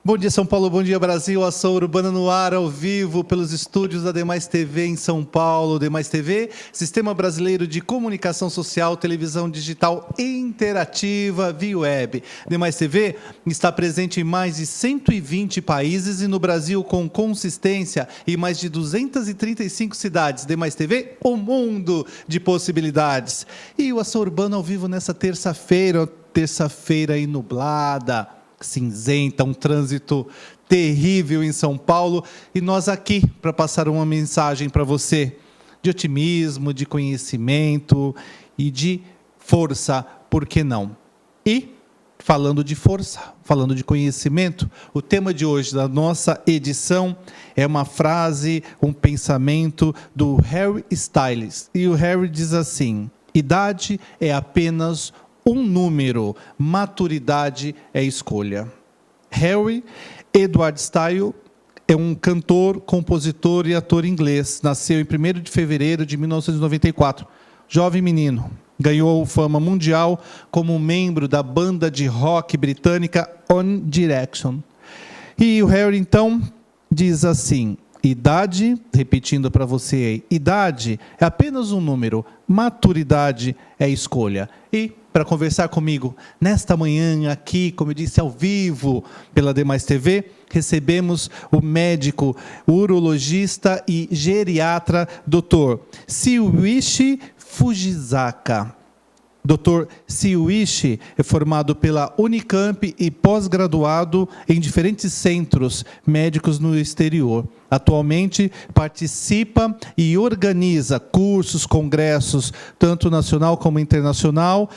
Bom dia, São Paulo, bom dia, Brasil. Ação Urbana no ar, ao vivo, pelos estúdios da Demais TV em São Paulo. Demais TV, Sistema Brasileiro de Comunicação Social, Televisão Digital Interativa, via web. Demais TV está presente em mais de 120 países e no Brasil com consistência em mais de 235 cidades. Demais TV, o mundo de possibilidades. E o Ação Urbana ao vivo nessa terça-feira aí nublada, cinzenta, um trânsito terrível em São Paulo, e nós aqui para passar uma mensagem para você de otimismo, de conhecimento e de força, por que não? E, falando de força, falando de conhecimento, o tema de hoje da nossa edição é uma frase, um pensamento do Harry Styles, e o Harry diz assim: idade é apenas um número, maturidade é escolha. Harry Edward Styles é um cantor, compositor e ator inglês. Nasceu em 1º de fevereiro de 1994. Jovem menino. Ganhou fama mundial como membro da banda de rock britânica One Direction. E o Harry, então, diz assim: idade, repetindo para você aí, idade é apenas um número, maturidade é escolha. E para conversar comigo nesta manhã aqui, como eu disse, ao vivo pela Demais TV, recebemos o médico, urologista e geriatra, Dr. Seiichi Fujisaka. Dr. Seiichi é formado pela Unicamp e pós-graduado em diferentes centros médicos no exterior. Atualmente participa e organiza cursos, congressos, tanto nacional como internacional,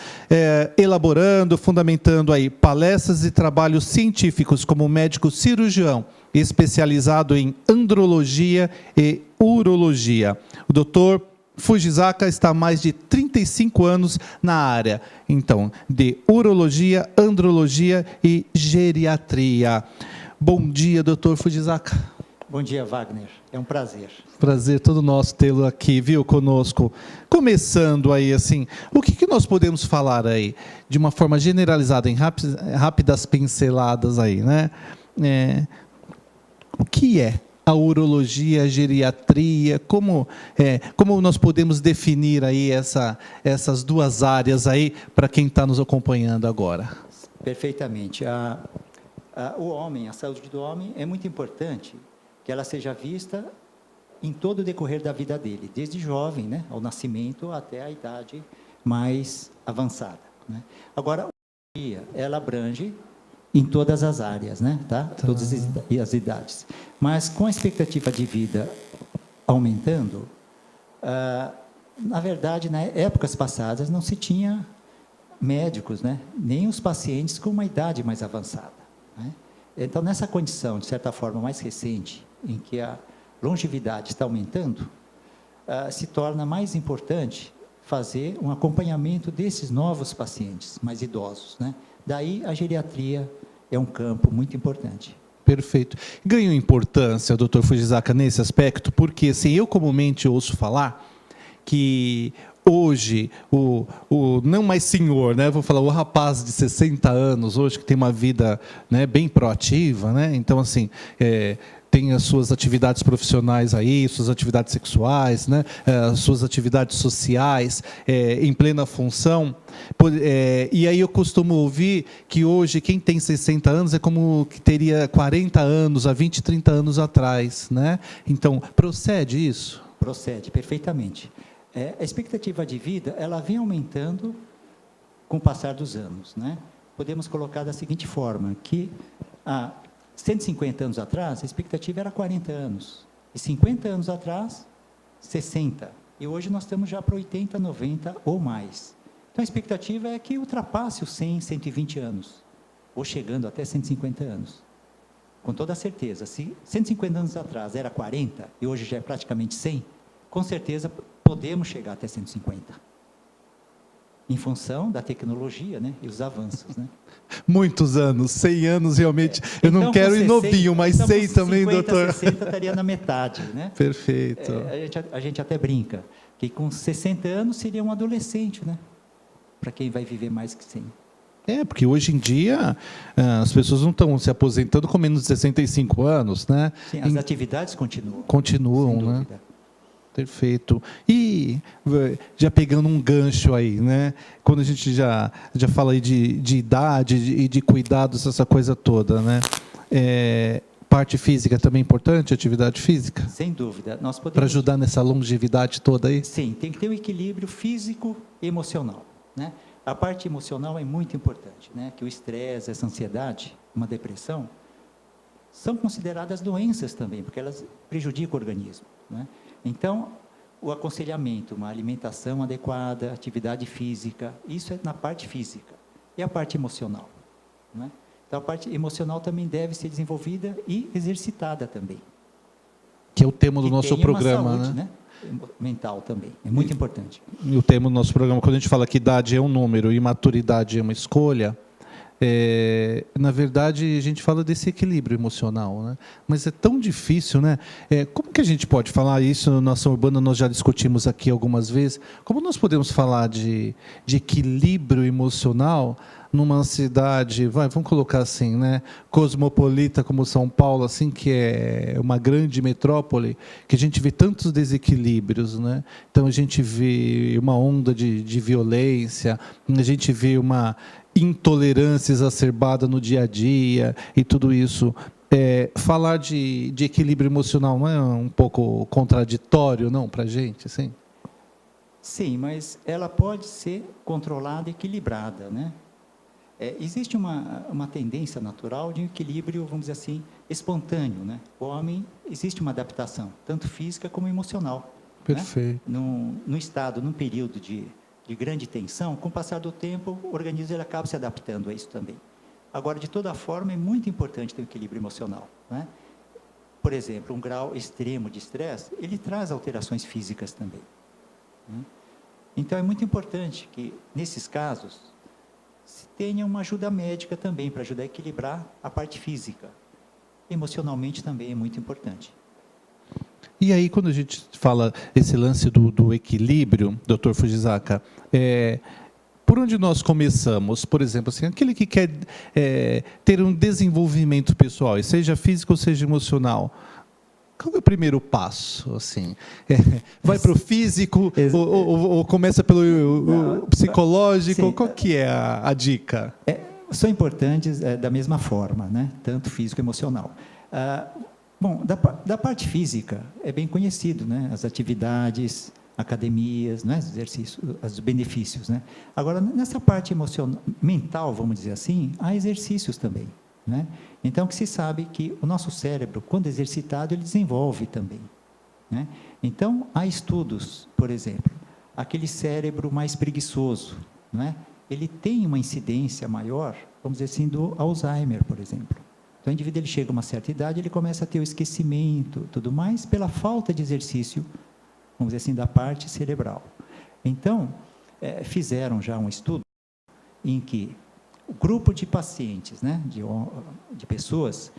elaborando, fundamentando aí palestras e trabalhos científicos como médico cirurgião, especializado em andrologia e urologia. O doutor Fujisaka está há mais de 35 anos na área, então, de urologia, andrologia e geriatria. Bom dia, doutor Fujisaka. Bom dia, Wagner. É um prazer. Prazer todo nosso tê-lo aqui, viu, conosco. Começando aí, assim, o que nós podemos falar aí, de uma forma generalizada, em rápidas pinceladas aí, né? O que é a urologia, a geriatria, como nós podemos definir aí essas duas áreas aí para quem está nos acompanhando agora? Perfeitamente. O homem, a saúde do homem é muito importante que ela seja vista em todo o decorrer da vida dele, desde jovem, né, ao nascimento até a idade mais avançada, né? Agora, a urologia, ela abrange em todas as áreas, né, tá? Todas as idades. Mas com a expectativa de vida aumentando, na verdade, nas épocas passadas não se tinha médicos, né, nem os pacientes com uma idade mais avançada, né? Então, nessa condição, de certa forma, mais recente, em que a longevidade está aumentando, se torna mais importante fazer um acompanhamento desses novos pacientes mais idosos, né? Daí, a geriatria é um campo muito importante. Perfeito. Ganhou importância, doutor Fujisaka, nesse aspecto, porque assim, eu comumente ouço falar que hoje, o não mais senhor, né, vou falar, o rapaz de 60 anos, hoje que tem uma vida, né, bem proativa, né, então assim, tem as suas atividades profissionais aí, suas atividades sexuais, né, as suas atividades sociais, em plena função, e aí eu costumo ouvir que hoje quem tem 60 anos é como que teria 40 anos, há 20, 30 anos atrás, né? Então, procede isso? Procede, perfeitamente. A expectativa de vida, ela vem aumentando com o passar dos anos, né? Podemos colocar da seguinte forma, que há 150 anos atrás, a expectativa era 40 anos, e 50 anos atrás, 60, e hoje nós estamos já para 80, 90 ou mais. Então, a expectativa é que ultrapasse os 100, 120 anos, ou chegando até 150 anos. Com toda certeza, se 150 anos atrás era 40, e hoje já é praticamente 100, com certeza podemos chegar até 150. Em função da tecnologia, né, e os avanços, né? Muitos anos, 100 anos realmente, eu então, não quero ir novinho, mas então, 100 também, 50, doutor. 60 estaria na metade, né? Perfeito. A gente até brinca, que com 60 anos seria um adolescente, né? Para quem vai viver mais que 100. Porque hoje em dia as pessoas não estão se aposentando com menos de 65 anos, né? Sim, as atividades continuam. Continuam, sem né? dúvida. Perfeito. E já pegando um gancho aí, né? Quando a gente já fala aí de idade e de cuidados, essa coisa toda, né? Parte física também é importante, atividade física? Sem dúvida. Nós podemos... Para ajudar nessa longevidade toda aí? Sim, tem que ter um equilíbrio físico e emocional, né? A parte emocional é muito importante, né? Que o estresse, essa ansiedade, uma depressão, são consideradas doenças também, porque elas prejudicam o organismo, né? Então, o aconselhamento, uma alimentação adequada, atividade física, isso é na parte física. E a parte emocional, né? Então, a parte emocional também deve ser desenvolvida e exercitada também. Que é o tema do nosso programa, uma saúde, né? Mental também, é muito importante. E o tema do nosso programa, quando a gente fala que idade é um número e maturidade é uma escolha, na verdade, a gente fala desse equilíbrio emocional, né? Mas é tão difícil, né? Como que a gente pode falar isso na Ação Urbana? Nós já discutimos aqui algumas vezes. Como nós podemos falar de equilíbrio emocional numa cidade, vamos colocar assim, né, cosmopolita como São Paulo, assim, que é uma grande metrópole, que a gente vê tantos desequilíbrios, né? Então a gente vê uma onda de violência, a gente vê uma intolerância exacerbada no dia a dia e tudo isso. Falar de equilíbrio emocional não é um pouco contraditório, não, para a gente, assim? Sim, mas ela pode ser controlada e equilibrada, né? Existe uma tendência natural de um equilíbrio, vamos dizer assim, espontâneo, né? O homem, existe uma adaptação, tanto física como emocional. Perfeito. Né? No estado, num período de grande tensão, com o passar do tempo, o organismo ele acaba se adaptando a isso também. Agora, de toda forma, é muito importante ter um equilíbrio emocional, né? Por exemplo, um grau extremo de estresse, ele traz alterações físicas também, né? Então, é muito importante que, nesses casos, se tenha uma ajuda médica também, para ajudar a equilibrar a parte física. Emocionalmente também é muito importante. E aí, quando a gente fala esse lance do equilíbrio, doutor Fujisaka, por onde nós começamos? Por exemplo, assim, aquele que quer ter um desenvolvimento pessoal, seja físico ou seja emocional, qual é o primeiro passo? Assim, vai para o físico ou começa pelo psicológico? Sim. Qual que é a dica? São importantes da mesma forma, né? Tanto físico e emocional. Bom, da parte física, é bem conhecido, né? As atividades, academias, né? Os exercícios, os benefícios, né? Agora, nessa parte emocional, mental, vamos dizer assim, há exercícios também, né? Então, que se sabe que o nosso cérebro, quando exercitado, ele desenvolve também, né? Então, há estudos, por exemplo, aquele cérebro mais preguiçoso, né? Ele tem uma incidência maior, vamos dizer assim, do Alzheimer, por exemplo. Então, o indivíduo ele chega a uma certa idade, ele começa a ter o esquecimento, tudo mais, pela falta de exercício, vamos dizer assim, da parte cerebral. Então, fizeram já um estudo em que o grupo de pacientes, né, de pessoas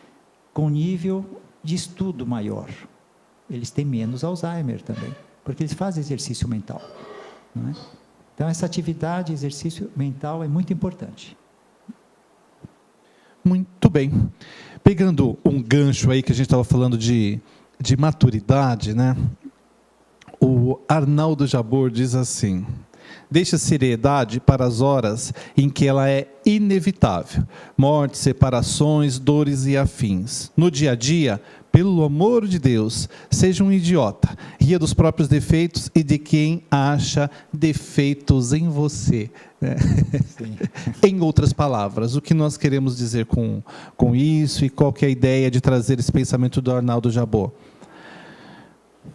com nível de estudo maior, eles têm menos Alzheimer também, porque eles fazem exercício mental, não é? Então, essa atividade, exercício mental é muito importante. Muito bem. Pegando um gancho aí que a gente estava falando de maturidade, né? O Arnaldo Jabor diz assim: deixa a seriedade para as horas em que ela é inevitável. Morte, separações, dores e afins. No dia a dia, pelo amor de Deus, seja um idiota. Ria dos próprios defeitos e de quem acha defeitos em você. Em outras palavras, o que nós queremos dizer com isso e qual que é a ideia de trazer esse pensamento do Arnaldo Jabor?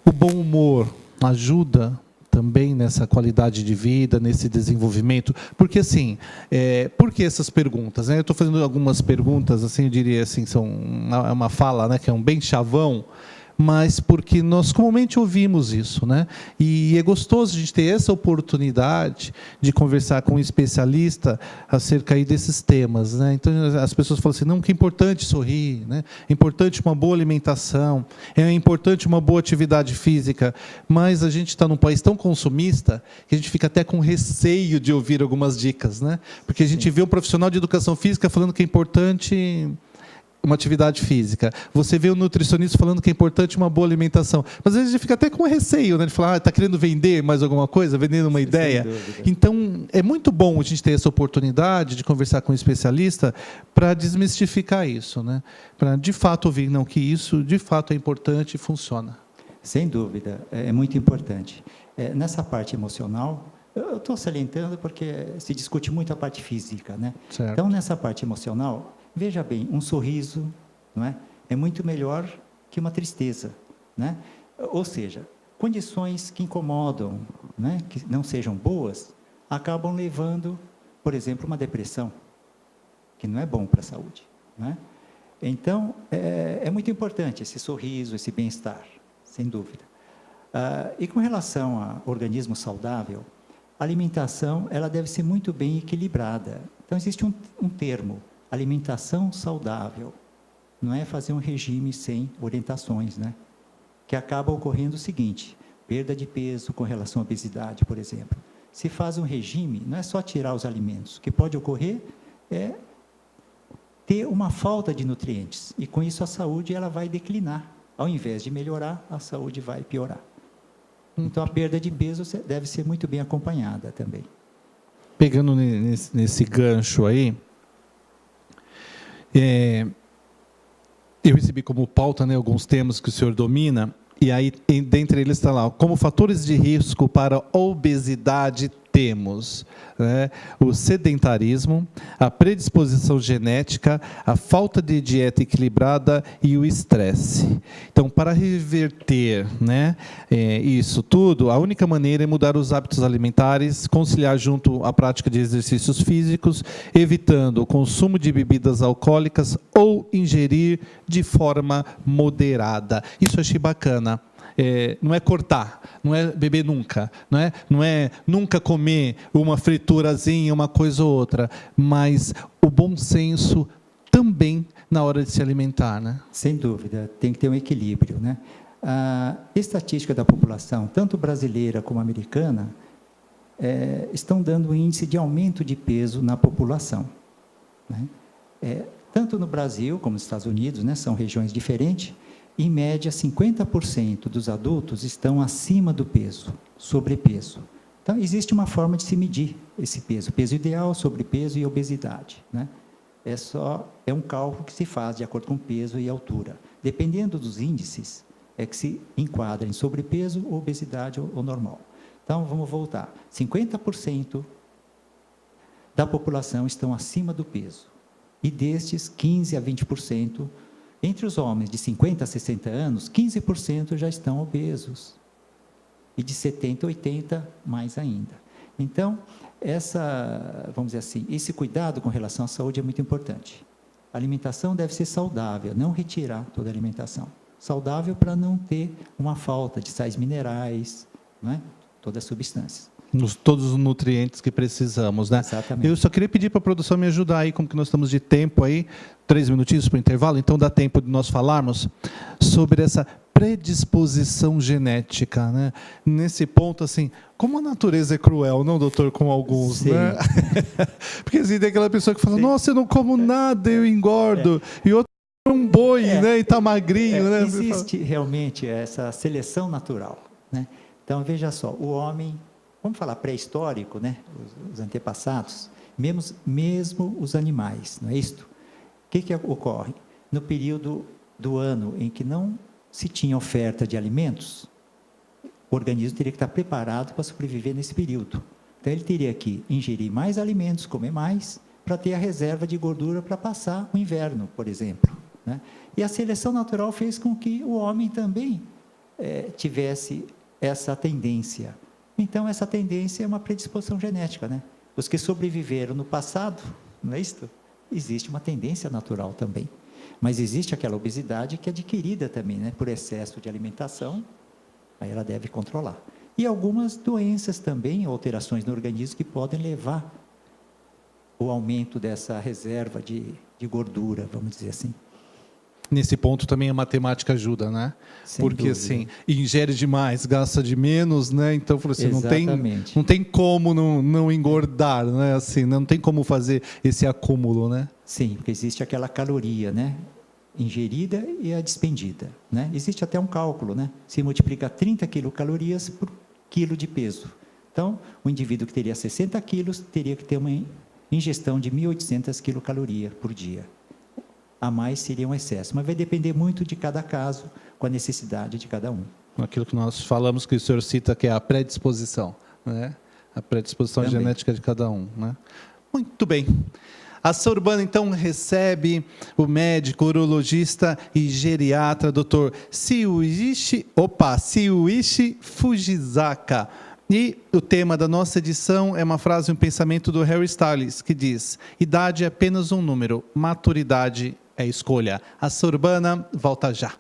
O bom humor ajuda também nessa qualidade de vida, nesse desenvolvimento, porque assim, por que essas perguntas, né? Eu estou fazendo algumas perguntas, assim, eu diria assim, são uma fala, né, que é um bem chavão, mas porque nós comumente ouvimos isso, né? E é gostoso a gente ter essa oportunidade de conversar com um especialista acerca aí desses temas, né? Então as pessoas falam assim, não, que é importante sorrir, né? É importante uma boa alimentação, é importante uma boa atividade física, mas a gente está num país tão consumista que a gente fica até com receio de ouvir algumas dicas, né? Porque a gente vê um profissional de educação física falando que é importante uma atividade física. Você vê o nutricionista falando que é importante uma boa alimentação. Mas às vezes a gente fica até com receio, né? De falar, está querendo vender mais alguma coisa, vendendo uma ideia. Então, é muito bom a gente ter essa oportunidade de conversar com um especialista para desmistificar isso, né? Para, de fato, ouvir não, que isso, de fato, é importante e funciona. Sem dúvida, é muito importante. Nessa parte emocional, eu estou salientando porque se discute muito a parte física, né? Certo. Então, nessa parte emocional, veja bem, um sorriso, não é? É muito melhor que uma tristeza, né? Ou seja, condições que incomodam, né? Que não sejam boas, acabam levando, por exemplo, uma depressão, que não é bom para a saúde, né? Então, é muito importante esse sorriso, esse bem-estar, sem dúvida. E com relação ao organismo saudável, a alimentação ela deve ser muito bem equilibrada. Então, existe um termo, alimentação saudável. Não é fazer um regime sem orientações, né? Que acaba ocorrendo o seguinte, perda de peso com relação à obesidade, por exemplo. Se faz um regime, não é só tirar os alimentos. O que pode ocorrer é ter uma falta de nutrientes. E, com isso, a saúde ela vai declinar. Ao invés de melhorar, a saúde vai piorar. Então, a perda de peso deve ser muito bem acompanhada também. Pegando nesse gancho aí, eu recebi como pauta, né, alguns temas que o senhor domina, e aí, dentre eles está lá, como fatores de risco para obesidade temos, né, o sedentarismo, a predisposição genética, a falta de dieta equilibrada e o estresse. Então, para reverter, né, isso tudo, a única maneira é mudar os hábitos alimentares, conciliar junto à prática de exercícios físicos, evitando o consumo de bebidas alcoólicas ou ingerir de forma moderada. Isso eu achei bacana. Não é cortar, não é beber nunca, não é nunca comer uma friturazinha, uma coisa ou outra, mas o bom senso também na hora de se alimentar, né? Sem dúvida, tem que ter um equilíbrio, né? A estatística da população, tanto brasileira como americana, estão dando um índice de aumento de peso na população, né? Tanto no Brasil como nos Estados Unidos, né, são regiões diferentes. Em média, 50% dos adultos estão acima do peso, sobrepeso. Então, existe uma forma de se medir esse peso. Peso ideal, sobrepeso e obesidade, né? É um cálculo que se faz de acordo com peso e altura. Dependendo dos índices, é que se enquadra em sobrepeso, obesidade ou normal. Então, vamos voltar. 50% da população estão acima do peso. E destes, 15% a 20%, entre os homens de 50 a 60 anos, 15% já estão obesos. E de 70 a 80, mais ainda. Então, vamos dizer assim, esse cuidado com relação à saúde é muito importante. A alimentação deve ser saudável, não retirar toda a alimentação. Saudável para não ter uma falta de sais minerais, né? Todas as substâncias. Todos os nutrientes que precisamos, né? Exatamente. Eu só queria pedir para a produção me ajudar aí, como que nós estamos de tempo aí, 3 minutinhos para o intervalo, então dá tempo de nós falarmos sobre essa predisposição genética, né? Nesse ponto, assim, como a natureza é cruel, não, doutor, com alguns, Sim. né? Porque assim, tem aquela pessoa que fala, nossa, eu não como nada, eu engordo, e outro é um boi, né? E está magrinho, né? Existe realmente essa seleção natural, né? Então, veja só, o homem, vamos falar pré-histórico, né? Os antepassados, mesmo os animais, não é isto? O que ocorre? No período do ano em que não se tinha oferta de alimentos, o organismo teria que estar preparado para sobreviver nesse período. Então, ele teria que ingerir mais alimentos, comer mais, para ter a reserva de gordura para passar o inverno, por exemplo, né? E a seleção natural fez com que o homem também tivesse essa tendência. Então, essa tendência é uma predisposição genética, né? Os que sobreviveram no passado, não é isso? Existe uma tendência natural também. Mas existe aquela obesidade que é adquirida também, né? Por excesso de alimentação, aí ela deve controlar. E algumas doenças também, alterações no organismo que podem levar o aumento dessa reserva de gordura, vamos dizer assim. Nesse ponto também a matemática ajuda, né? Sem Porque dúvida. assim, ingere demais, gasta de menos, né? Então, assim, Exatamente. não tem como não engordar, né? Assim, não tem como fazer esse acúmulo, né? Sim, porque existe aquela caloria, né? Ingerida e a despendida, né? Existe até um cálculo, né? Se multiplica 30 quilocalorias por quilo de peso. Então, o indivíduo que teria 60 quilos teria que ter uma ingestão de 1.800 quilocalorias por dia. A mais seria um excesso, mas vai depender muito de cada caso, com a necessidade de cada um. Aquilo que nós falamos, que o senhor cita, que é a predisposição, né? A predisposição Também. genética de cada um, né? Muito bem. A Ação Urbana, então, recebe o médico, urologista e geriatra, Dr. Shuichi Fujisaka. E o tema da nossa edição é uma frase, um pensamento do Harry Styles, que diz: idade é apenas um número, maturidade é escolha. A Ação Urbana volta já.